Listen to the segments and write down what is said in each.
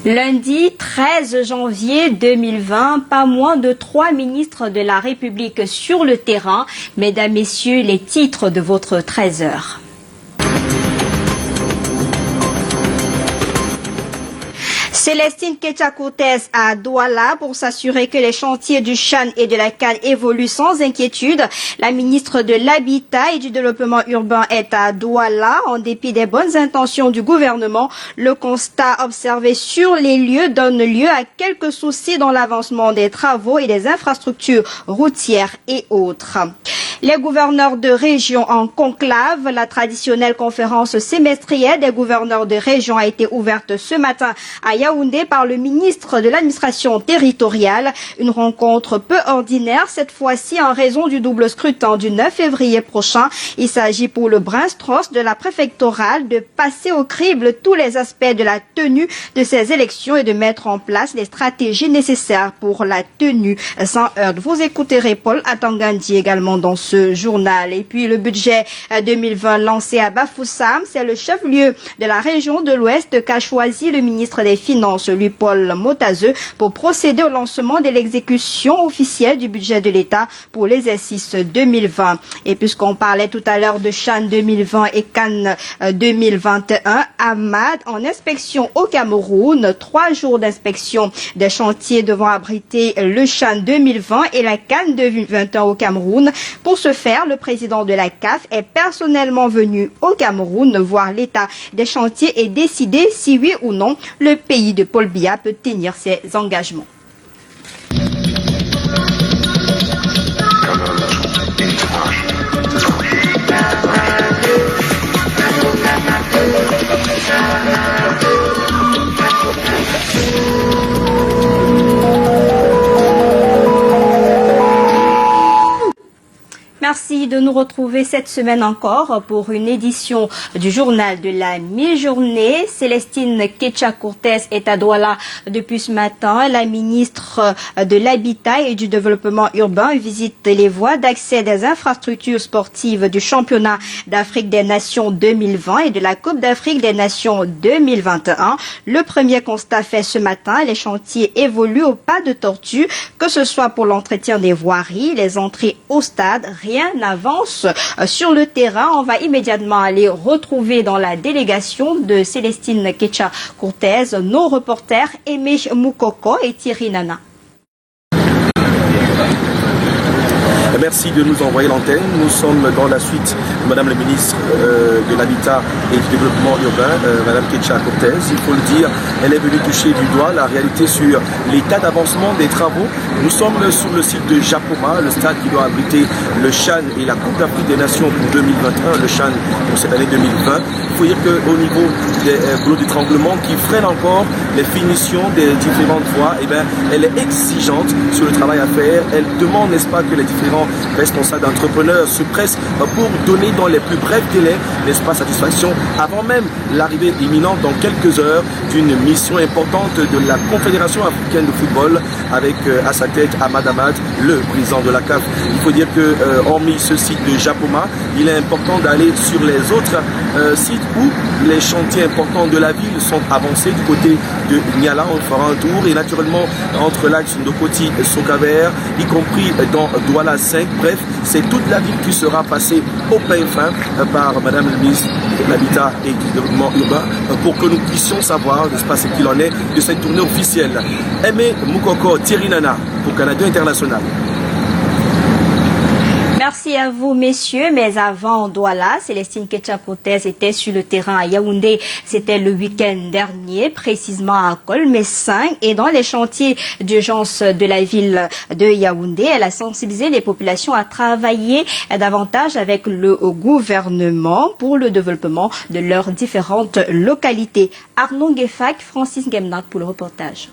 Lundi 13 janvier 2020, pas moins de 3 ministres de la République sur le terrain. Mesdames, Messieurs, les titres de votre 13h. Célestine Ketcha-Cortez à Douala pour s'assurer que les chantiers du CHAN et de la CAN évoluent sans inquiétude. La ministre de l'Habitat et du Développement urbain est à Douala. En dépit des bonnes intentions du gouvernement, le constat observé sur les lieux donne lieu à quelques soucis dans l'avancement des travaux et des infrastructures routières et autres. Les gouverneurs de région en conclave, la traditionnelle conférence semestrielle des gouverneurs de région a été ouverte ce matin à Yaoundé par le ministre de l'administration territoriale. Une rencontre peu ordinaire cette fois-ci en raison du double scrutin du 9 février prochain. Il s'agit pour le Brinstros de la préfectorale de passer au crible tous les aspects de la tenue de ces élections et de mettre en place les stratégies nécessaires pour la tenue sans heurts. Vous écouterez Paul Atangandi également dans ce journal. Et puis le budget 2020 lancé à Bafoussam, c'est le chef-lieu de la région de l'Ouest qu'a choisi le ministre des Finances, Louis-Paul Motazeux, pour procéder au lancement de l'exécution officielle du budget de l'État pour l'exercice 2020. Et puisqu'on parlait tout à l'heure de CHAN 2020 et CAN 2021, Ahmad en inspection au Cameroun, 3 jours d'inspection des chantiers devant abriter le CHAN 2020 et la CAN 2021 au Cameroun. Pour ce faire, le président de la CAF est personnellement venu au Cameroun voir l'état des chantiers et décider si oui ou non le pays de Paul Biya peut tenir ses engagements. Merci de nous retrouver cette semaine encore pour une édition du journal de la mi-journée. Célestine Ketcha-Cortez est à Douala depuis ce matin. La ministre de l'Habitat et du Développement urbain visite les voies d'accès des infrastructures sportives du championnat d'Afrique des Nations 2020 et de la Coupe d'Afrique des Nations 2021. Le premier constat fait ce matin, les chantiers évoluent au pas de tortue, que ce soit pour l'entretien des voiries, les entrées au stade, rien n'avance sur le terrain. On va immédiatement aller retrouver dans la délégation de Célestine Ketcha-Cortez nos reporters Aimé Moukoko et Thierry Nana. Merci de nous envoyer l'antenne. Nous sommes dans la suite de Madame la ministre de l'Habitat et du Développement urbain, Madame Ketcha-Cortez. Il faut le dire, elle est venue toucher du doigt la réalité sur l'état d'avancement des travaux. Nous sommes sur le site de Japoma, le stade qui doit abriter le CHAN et la Coupe d'Afrique des Nations pour 2021, le CHAN pour cette année 2020. Il faut dire qu'au niveau des boulots d'étranglement qui freinent encore les finitions des différentes voies, eh bien, elle est exigeante sur le travail à faire. Elle demande, n'est-ce pas, que les différents responsables d'entrepreneurs se pressent pour donner dans les plus brefs délais, n'est-ce pas, satisfaction avant même l'arrivée imminente dans quelques heures d'une mission importante de la Confédération africaine de football avec à sa tête Ahmad Ahmad, le président de la CAF. Il faut dire que hormis ce site de Japoma, il est important d'aller sur les autres sites où les chantiers importants de la ville sont avancés du côté de Niala. On fera un tour et naturellement entre l'axe Ndokoti et Sokaver, y compris dans Douala 5. Bref, c'est toute la ville qui sera passée au pain fin par Madame la ministre de l'Habitat et du Développement urbain pour que nous puissions savoir, n'est-ce pas, ce qu'il en est de cette tournée officielle. Aimé Moukoko, Thierry Nana pour Canada International. Merci à vous, messieurs. Mais avant Douala, Célestine Ketcha-Cortez était sur le terrain à Yaoundé. C'était le week-end dernier, précisément à Kolmessing. Et dans les chantiers d'urgence de la ville de Yaoundé, elle a sensibilisé les populations à travailler davantage avec le gouvernement pour le développement de leurs différentes localités. Arnaud Guefak, Francis Gemnak pour le reportage.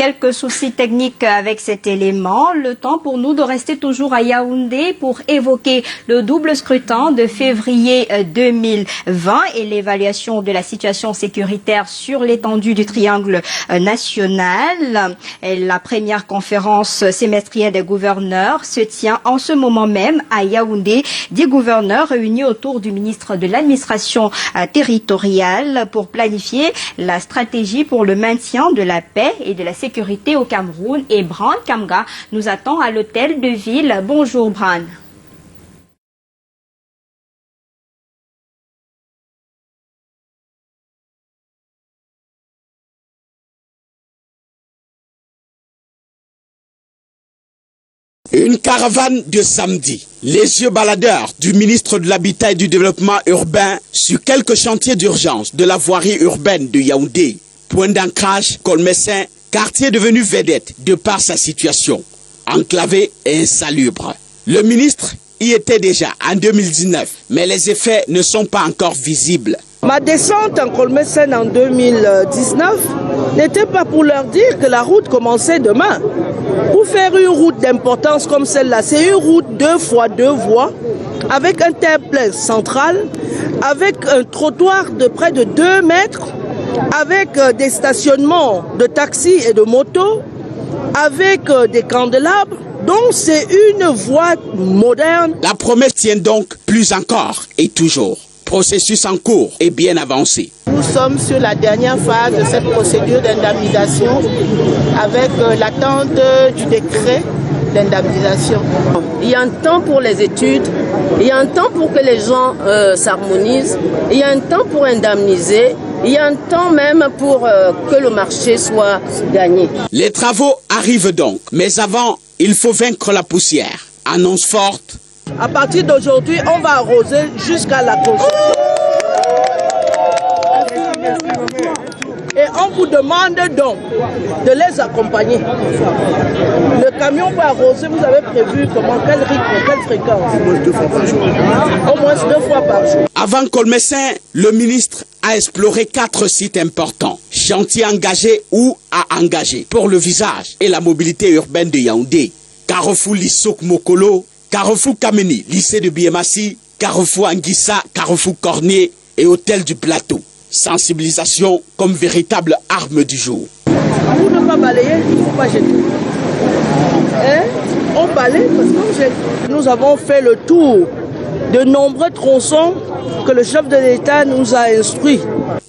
quelques soucis techniques avec cet élément. Le temps pour nous de rester toujours à Yaoundé pour évoquer le double scrutin de février 2020 et l'évaluation de la situation sécuritaire sur l'étendue du triangle national. Et la première conférence semestrielle des gouverneurs se tient en ce moment même à Yaoundé. 10 gouverneurs réunis autour du ministre de l'administration territoriale pour planifier la stratégie pour le maintien de la paix et de la sécurité au Cameroun. Et Bran Kamga nous attend à l'hôtel de ville. Bonjour Bran. Une caravane de samedi. Les yeux baladeurs du ministre de l'Habitat et du Développement urbain sur quelques chantiers d'urgence de la voirie urbaine de Yaoundé. Point d'ancrage, Colmessin, quartier devenu vedette de par sa situation, enclavé et insalubre. Le ministre y était déjà en 2019, mais les effets ne sont pas encore visibles. Ma descente en Colmessin en 2019 n'était pas pour leur dire que la route commençait demain. Pour faire une route d'importance comme celle-là, c'est une route 2 fois 2 voies, avec un terre-plein central, avec un trottoir de près de 2 mètres, avec des stationnements de taxis et de motos, avec des candélabres. Donc c'est une voie moderne. La promesse tient donc plus encore et toujours. Processus en cours et bien avancé. Nous sommes sur la dernière phase de cette procédure d'indemnisation avec l'attente du décret d'indemnisation. Il y a un temps pour les études, il y a un temps pour que les gens s'harmonisent, il y a un temps pour indemniser, il y a un temps même pour que le marché soit gagné. Les travaux arrivent donc, mais avant, il faut vaincre la poussière. Annonce forte. À partir d'aujourd'hui, on va arroser jusqu'à la construction. Et on vous demande donc de les accompagner. Le camion va arroser, vous avez prévu comment, quel rythme, quelle fréquence? Au moins 2 fois par jour. Au moins 2 fois par jour. Avant Colmessin, le ministre a exploré 4 sites importants, chantiers engagés ou à engager pour le visage et la mobilité urbaine de Yaoundé. Carrefour Lissok Mokolo, Carrefour Kameni, lycée de Biemassi, Carrefour Anguissa, Carrefour Cornier et Hôtel du Plateau. Sensibilisation comme véritable arme du jour. Pour ne pas balayer, il ne faut pas jeter. On balaye parce qu'on jette. Nous avons fait le tour de nombreux tronçons que le chef de l'État nous a instruits.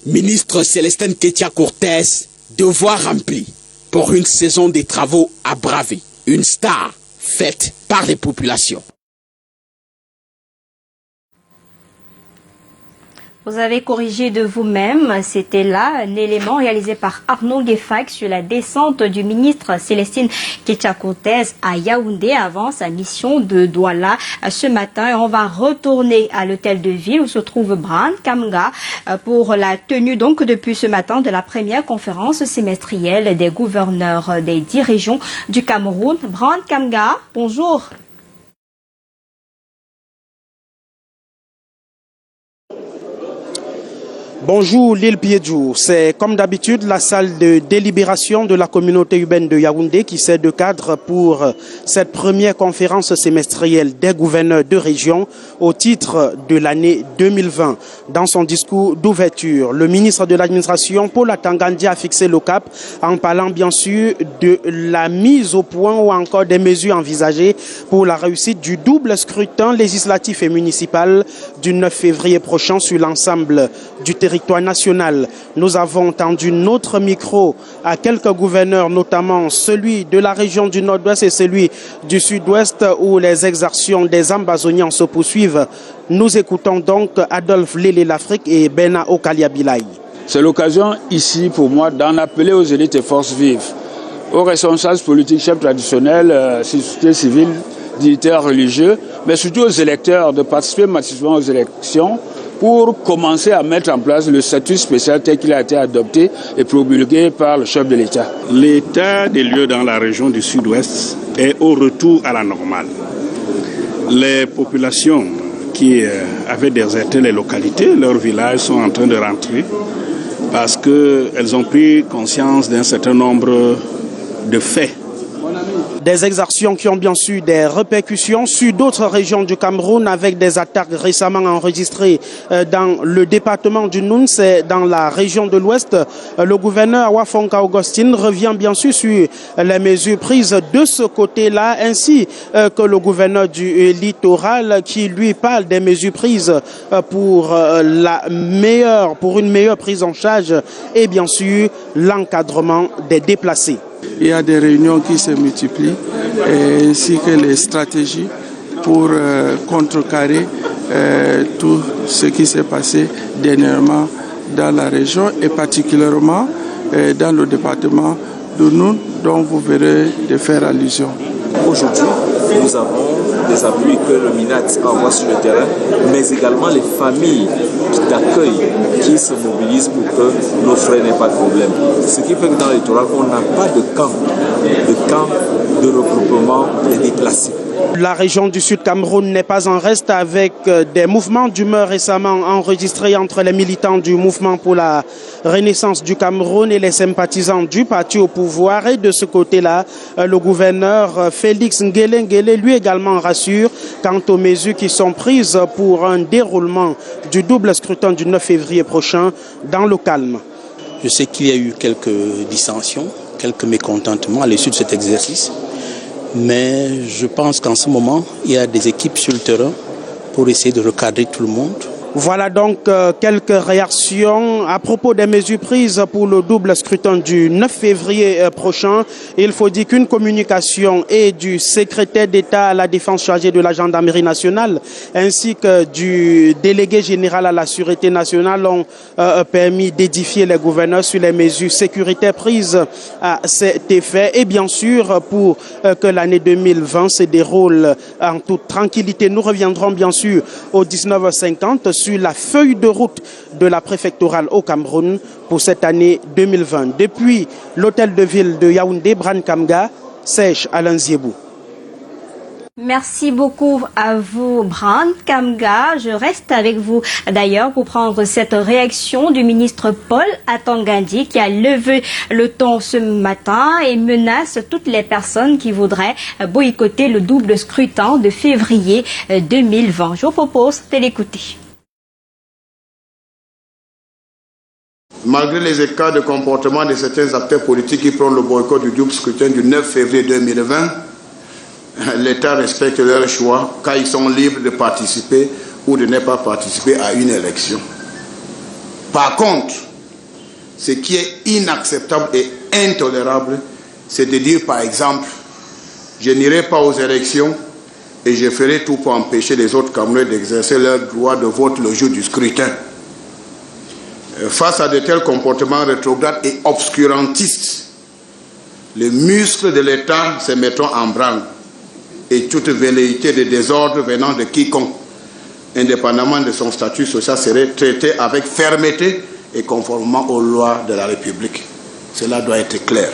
Ministre Célestin Kétia-Cortez, devoir rempli pour une saison des travaux à braver. Une star faite par les populations. Vous avez corrigé de vous-même, c'était là un élément réalisé par Arnaud Guéfac sur la descente du ministre Célestine Kétia-Cortez à Yaoundé avant sa mission de Douala ce matin. Et on va retourner à l'hôtel de ville où se trouve Bran Kamga pour la tenue donc depuis ce matin de la première conférence semestrielle des gouverneurs des 10 régions du Cameroun. Bran Kamga, bonjour. Bonjour Lille Piedjou, c'est comme d'habitude la salle de délibération de la communauté urbaine de Yaoundé qui sert de cadre pour cette première conférence semestrielle des gouverneurs de région au titre de l'année 2020. Dans son discours d'ouverture, le ministre de l'administration Paul Atangandi a fixé le cap en parlant bien sûr de la mise au point ou encore des mesures envisagées pour la réussite du double scrutin législatif et municipal du 9 février prochain sur l'ensemble du territoire national. Nous avons tendu notre micro à quelques gouverneurs, notamment celui de la région du Nord-Ouest et celui du Sud-Ouest, où les exactions des ambazoniens se poursuivent. Nous écoutons donc Adolphe Lélé l'Afrique et Bena Okaliabilay. C'est l'occasion ici pour moi d'en appeler aux élites et forces vives, aux responsables politiques, chefs traditionnels, sociétés civiles, dignitaires religieux, mais surtout aux électeurs de participer massivement aux élections pour commencer à mettre en place le statut spécial tel qu'il a été adopté et promulgué par le chef de l'État. L'état des lieux dans la région du Sud-Ouest est au retour à la normale. Les populations qui avaient déserté les localités, leurs villages sont en train de rentrer parce qu'elles ont pris conscience d'un certain nombre de fait. Des exactions qui ont bien sûr des répercussions sur d'autres régions du Cameroun avec des attaques récemment enregistrées dans le département du Noun, c'est dans la région de l'Ouest. Le gouverneur Wafonka Augustine revient bien sûr sur les mesures prises de ce côté-là, ainsi que le gouverneur du littoral qui lui parle des mesures prises pour une meilleure prise en charge et bien sûr l'encadrement des déplacés. Il y a des réunions qui se multiplient, ainsi que les stratégies pour contrecarrer tout ce qui s'est passé dernièrement dans la région et particulièrement dans le département de Noun, dont vous verrez de faire allusion. Aujourd'hui, nous avons des appuis que le MINAT envoie sur le terrain, mais également les familles d'accueil qui se mobilisent pour que nos frères n'aient pas de problème. Ce qui fait que dans le littoral, on n'a pas de camp de regroupement des déplacés. La région du Sud Cameroun n'est pas en reste avec des mouvements d'humeur récemment enregistrés entre les militants du mouvement pour la renaissance du Cameroun et les sympathisants du parti au pouvoir. Et de ce côté-là, le gouverneur Félix Ngele lui également rassure quant aux mesures qui sont prises pour un déroulement du double scrutin du 9 février prochain dans le calme. Je sais qu'il y a eu quelques dissensions, quelques mécontentements à l'issue de cet exercice. Mais je pense qu'en ce moment, il y a des équipes sur le terrain pour essayer de recadrer tout le monde. Voilà donc quelques réactions à propos des mesures prises pour le double scrutin du 9 février prochain. Il faut dire qu'une communication et du secrétaire d'État à la défense chargé de la gendarmerie nationale ainsi que du délégué général à la sûreté nationale ont permis d'édifier les gouverneurs sur les mesures sécuritaires prises à cet effet et bien sûr pour que l'année 2020 se déroule en toute tranquillité. Nous reviendrons bien sûr au 19h50 sur la feuille de route de la préfectorale au Cameroun pour cette année 2020. Depuis l'hôtel de ville de Yaoundé, Bran Kamga, Sèche Alain Ziebou. Merci beaucoup à vous, Bran Kamga. Je reste avec vous d'ailleurs pour prendre cette réaction du ministre Paul Atangandi qui a levé le ton ce matin et menace toutes les personnes qui voudraient boycotter le double scrutin de février 2020. Je vous propose de l'écouter. Malgré les écarts de comportement de certains acteurs politiques qui prennent le boycott du double scrutin du 9 février 2020, l'État respecte leur choix car ils sont libres de participer ou de ne pas participer à une élection. Par contre, ce qui est inacceptable et intolérable, c'est de dire par exemple, je n'irai pas aux élections et je ferai tout pour empêcher les autres Camerounais d'exercer leur droit de vote le jour du scrutin. Face à de tels comportements rétrogrades et obscurantistes, les muscles de l'État se mettront en branle et toute velléité de désordre venant de quiconque, indépendamment de son statut social, serait traitée avec fermeté et conformément aux lois de la République. Cela doit être clair.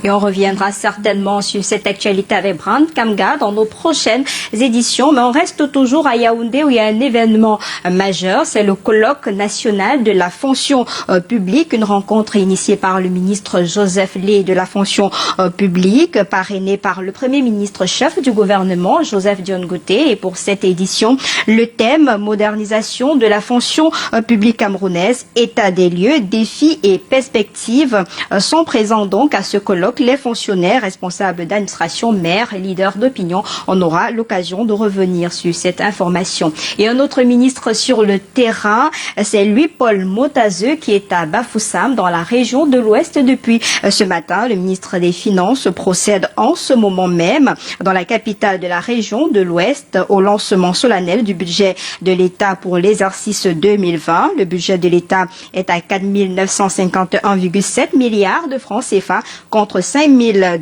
Et on reviendra certainement sur cette actualité avec Bran Kamga dans nos prochaines éditions. Mais on reste toujours à Yaoundé où il y a un événement majeur. C'est le colloque national de la fonction publique. Une rencontre initiée par le ministre Joseph Lé de la fonction publique, parrainée par le premier ministre chef du gouvernement, Joseph Dione Goté. Et pour cette édition, le thème modernisation de la fonction publique camerounaise, état des lieux, défis et perspectives sont présents donc à ce colloque. Les fonctionnaires, responsables d'administration, maires, leaders d'opinion, on aura l'occasion de revenir sur cette information. Et un autre ministre sur le terrain, c'est lui, Paul Motazeux, qui est à Bafoussam, dans la région de l'Ouest depuis ce matin. Le ministre des Finances procède en ce moment même, dans la capitale de la région de l'Ouest, au lancement solennel du budget de l'État pour l'exercice 2020. Le budget de l'État est à 4 951,7 milliards de francs CFA contre 5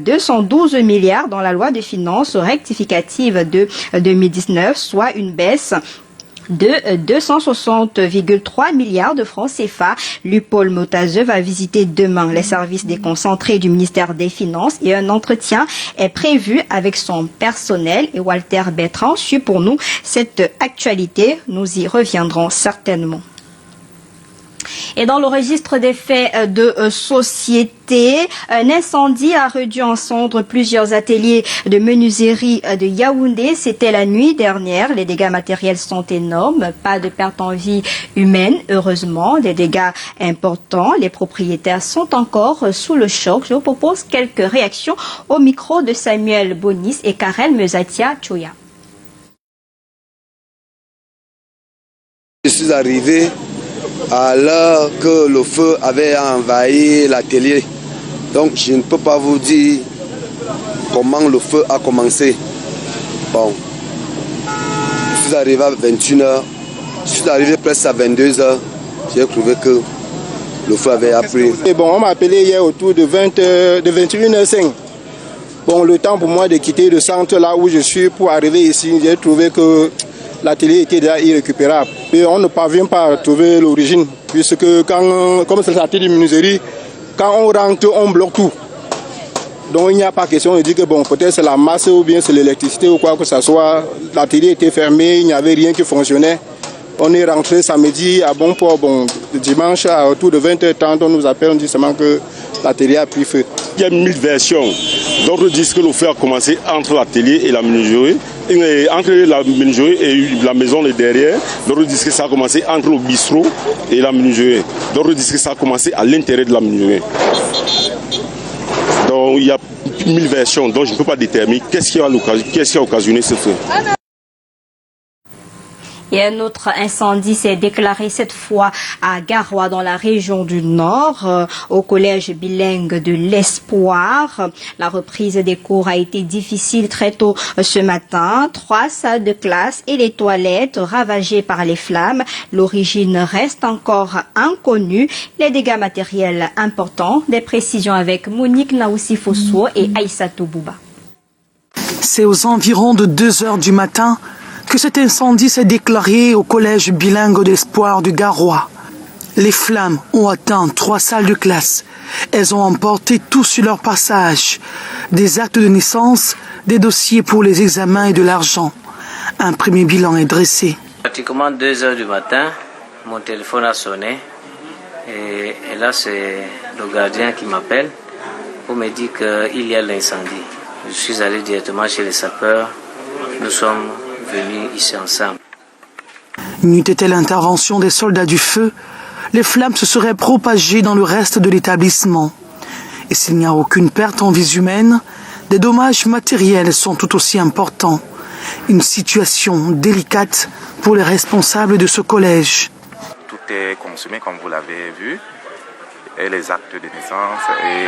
212 milliards dans la loi de finances rectificative de 2019, soit une baisse de 260,3 milliards de francs CFA. Paul Motazeux va visiter demain les services déconcentrés du ministère des Finances et un entretien est prévu avec son personnel. Et Walter Bertrand suit pour nous cette actualité. Nous y reviendrons certainement. Et dans le registre des faits de société, un incendie a réduit en cendres plusieurs ateliers de menuiserie de Yaoundé. C'était la nuit dernière. Les dégâts matériels sont énormes. Pas de perte en vie humaine, heureusement. Des dégâts importants. Les propriétaires sont encore sous le choc. Je vous propose quelques réactions au micro de Samuel Bonis et Karel Mezatia Choya. Je suis arrivé alors que le feu avait envahi l'atelier. Donc je ne peux pas vous dire comment le feu a commencé. Bon, je suis arrivé à 21h, je suis arrivé presque à 22h. J'ai trouvé que le feu avait appris. Et bon, on m'a appelé hier autour de 21h05. Bon, le temps pour moi de quitter le centre là où je suis pour arriver ici, j'ai trouvé que l'atelier était déjà irrécupérable. Et on ne parvient pas à trouver l'origine, puisque comme c'est l'atelier de menuiserie, quand on rentre, on bloque tout. Donc il n'y a pas question de dire que bon, peut-être c'est la masse ou bien c'est l'électricité ou quoi que ce soit. L'atelier était fermé, il n'y avait rien qui fonctionnait. On est rentré samedi à bon port. Bon, dimanche à autour de 20h30, on nous appelle, on dit seulement que l'atelier a pris feu. Il y a 1000 versions. D'autres disent que le feu a commencé entre l'atelier et la menuiserie. Entre la menuiserie et la maison de derrière. D'autres disent que ça a commencé entre le bistrot et la menuiserie. D'autres disent que ça a commencé à l'intérieur de la menuiserie. Donc il y a 1000 versions, donc je ne peux pas déterminer qu'est-ce qui a occasionné ce feu. Et un autre incendie s'est déclaré cette fois à Garoua dans la région du Nord, au collège bilingue de l'Espoir. La reprise des cours a été difficile très tôt ce matin. 3 salles de classe et les toilettes ravagées par les flammes. L'origine reste encore inconnue. Les dégâts matériels importants. Des précisions avec Monique Naoussi Fosso et Aïssatou Bouba. C'est aux environs de 2h du matin que cet incendie s'est déclaré au collège bilingue d'Espoir de Garoua. Les flammes ont atteint 3 salles de classe. Elles ont emporté tout sur leur passage. Des actes de naissance, des dossiers pour les examens et de l'argent. Un premier bilan est dressé. Pratiquement 2h du matin, mon téléphone a sonné. Et là, c'est le gardien qui m'appelle pour me dire qu'il y a l'incendie. Je suis allé directement chez les sapeurs. Nous sommes venus ici ensemble. N'eût été l'intervention des soldats du feu, les flammes se seraient propagées dans le reste de l'établissement. Et s'il n'y a aucune perte en vies humaines, des dommages matériels sont tout aussi importants. Une situation délicate pour les responsables de ce collège. Tout est consumé comme vous l'avez vu, et les actes de naissance et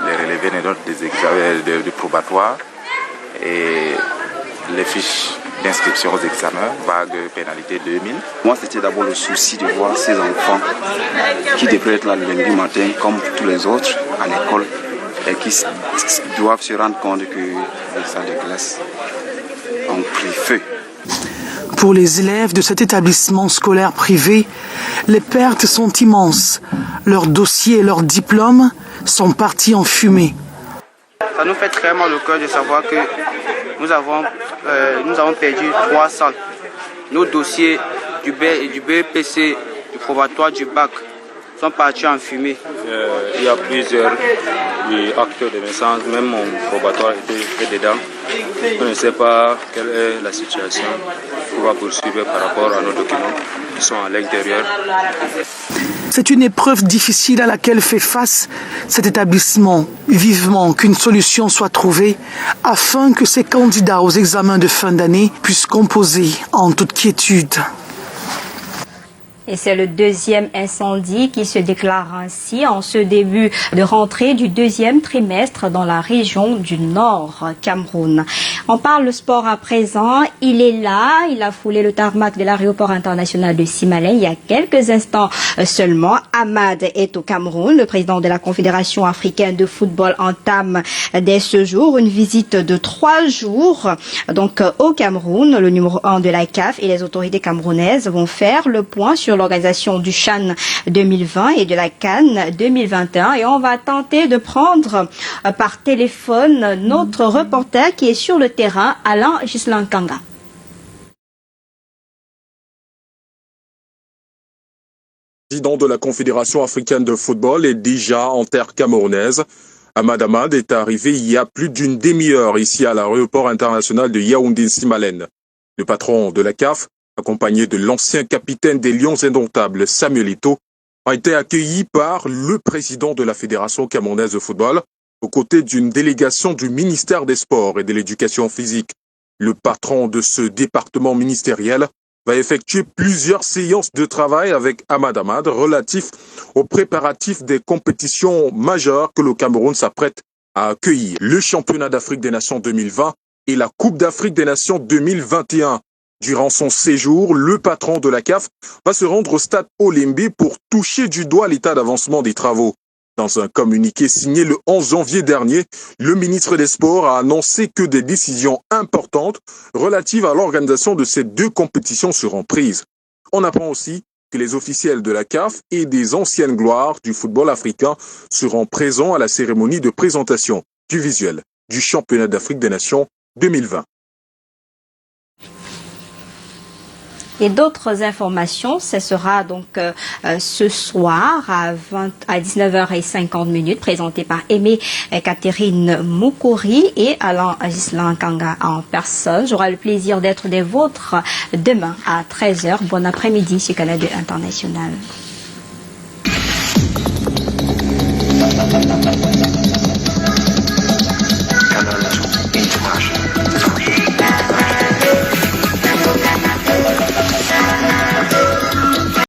les relevés des notes des examens du probatoire et les fiches d'inscription aux examens, vague pénalité 2000. Moi, c'était d'abord le souci de voir ces enfants qui devraient être là le lundi matin, comme tous les autres, à l'école, et qui doivent se rendre compte que les salles de classe ont pris feu. Pour les élèves de cet établissement scolaire privé, les pertes sont immenses. Leurs dossiers et leurs diplômes sont partis en fumée. Ça nous fait très mal au cœur de savoir que nous avons perdu 3 salles. Nos dossiers du BPC, du probatoire, du bac sont partis en fumée. Il y a plusieurs actes de naissance, même mon probatoire était dedans. On ne sait pas quelle est la situation qu'on va poursuivre par rapport à nos documents qui sont à l'intérieur. C'est une épreuve difficile à laquelle fait face cet établissement. Vivement qu'une solution soit trouvée afin que ces candidats aux examens de fin d'année puissent composer en toute quiétude. Et c'est le deuxième incendie qui se déclare ainsi en ce début de rentrée du deuxième trimestre dans la région du Nord, Cameroun. On parle sport à présent. Il est là, il a foulé le tarmac de l'aéroport international de Simalé il y a quelques instants seulement. Ahmad est au Cameroun. Le président de la Confédération africaine de football entame dès ce jour une visite de 3 jours. Donc au Cameroun, le numéro 1 de la CAF et les autorités camerounaises vont faire le point sur l'organisation du CHAN 2020 et de la CAN 2021 et on va tenter de prendre par téléphone notre reporter qui est sur le terrain, Alain président de la Confédération africaine de football est déjà en terre camerounaise. Ahmad Ahmad est arrivé il y a plus d'une demi-heure ici à l'aéroport international de Yaoundé-Simalène. Le patron de la CAF, accompagné de l'ancien capitaine des Lions indomptables Samuel Eto'o, a été accueilli par le président de la Fédération camerounaise de football, aux côtés d'une délégation du ministère des Sports et de l'Éducation physique. Le patron de ce département ministériel va effectuer plusieurs séances de travail avec Ahmad Ahmad relatifs aux préparatifs des compétitions majeures que le Cameroun s'apprête à accueillir. Le championnat d'Afrique des Nations 2020 et la Coupe d'Afrique des Nations 2021. Durant son séjour, le patron de la CAF va se rendre au stade Olembe pour toucher du doigt l'état d'avancement des travaux. Dans un communiqué signé le 11 janvier dernier, le ministre des Sports a annoncé que des décisions importantes relatives à l'organisation de ces deux compétitions seront prises. On apprend aussi que les officiels de la CAF et des anciennes gloires du football africain seront présents à la cérémonie de présentation du visuel du championnat d'Afrique des Nations 2020. Et d'autres informations, ce sera donc ce soir à 19h50 présenté par Aimé Catherine Moukouri et Alain Gislan Kanga en personne. J'aurai le plaisir d'être des vôtres demain à 13h. Bon après-midi sur Canal 2 International.